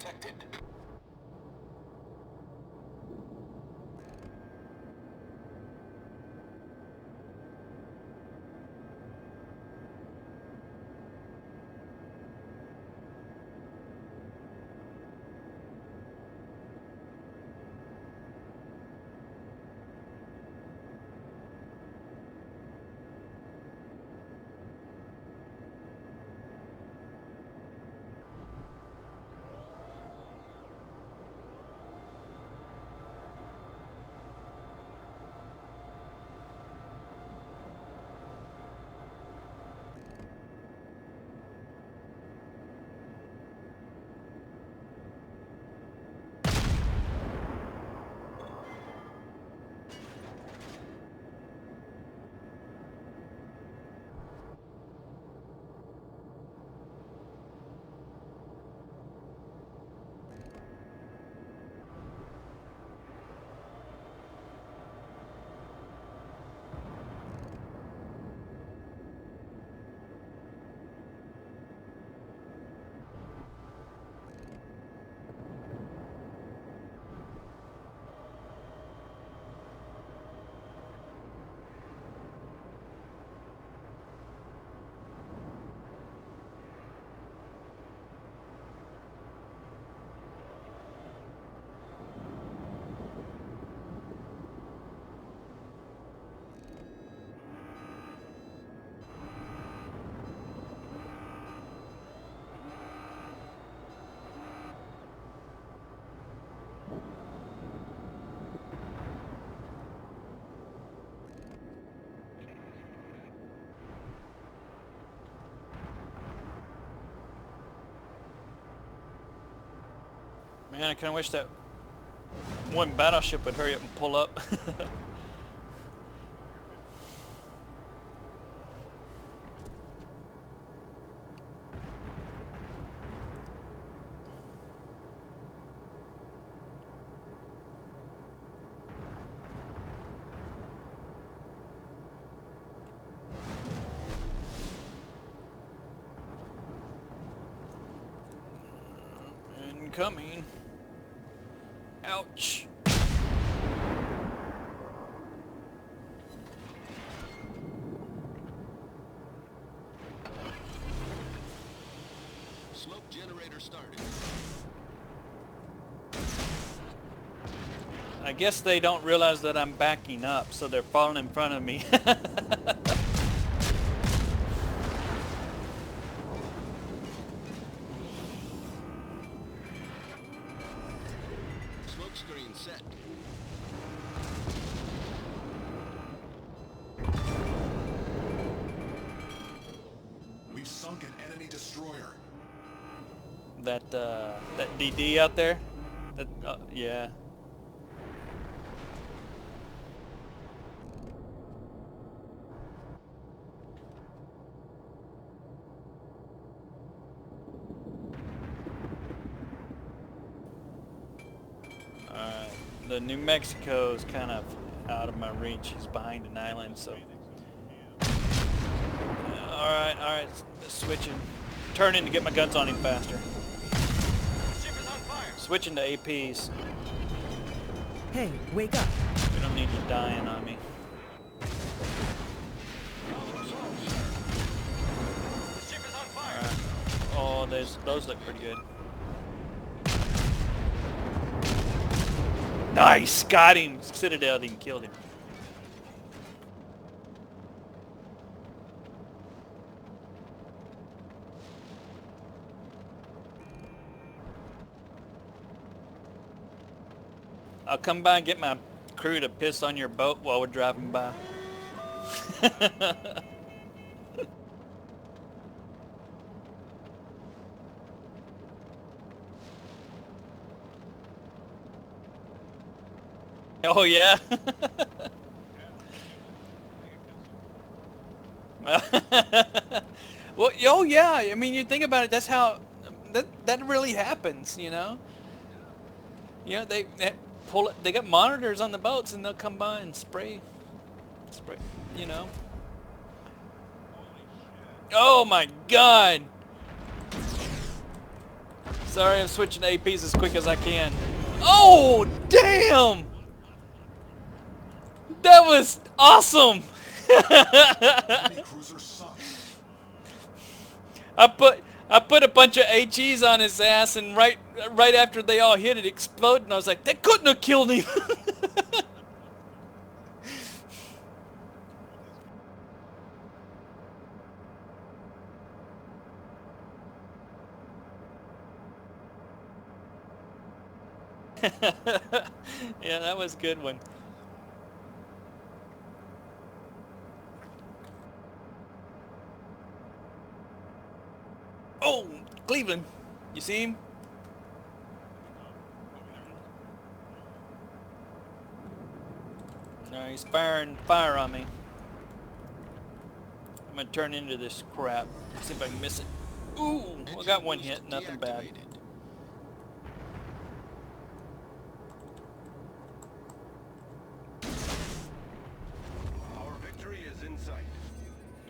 detected. Man, I kind of wish that one battleship would hurry up and pull up. Incoming. Ouch. Smoke generator started. I guess they don't realize that I'm backing up, so they're falling in front of me. Smoke screen set. We've sunk an enemy destroyer. That DD out there? That, yeah. Alright, the New Mexico is kind of out of my reach. He's behind an island, so... Alright, switching. Turning to get my guns on him faster. Ship is on fire. Switching to APs. Hey, wake up. We don't need you dying on me. The ship is on fire. Alright. Oh, those look pretty good. Nice! Got him! Citadel even killed him. I'll come by and get my crew to piss on your boat while we're driving by. Oh yeah. Well, oh yeah. I mean, you think about it. That's how that really happens. You know. You know, they pull it. They got monitors on the boats, and they'll come by and spray. You know. Oh my God. Sorry, I'm switching to APs as quick as I can. Oh, damn! That was awesome! Enemy cruiser sunk. I put a bunch of HEs on his ass, and right after they all hit, it exploded, and I was like, that couldn't have killed him. Yeah, that was a good one. Oh, Cleveland. You see him? No, he's firing fire on me. I'm gonna turn into this crap. See if I can miss it. Ooh, I got one hit, nothing bad. Deactivated. Our victory is in sight.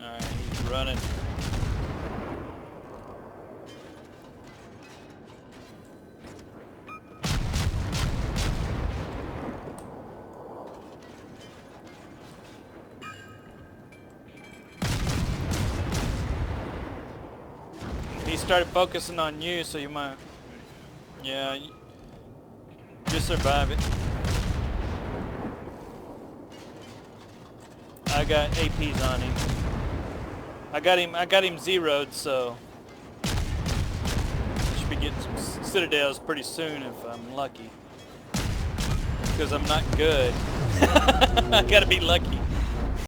Alright, he's running. He started focusing on you, so you might... Yeah, you survive it. I got APs on him. I got him zeroed, so should be getting some citadels pretty soon if I'm lucky. Because I'm not good. I gotta be lucky.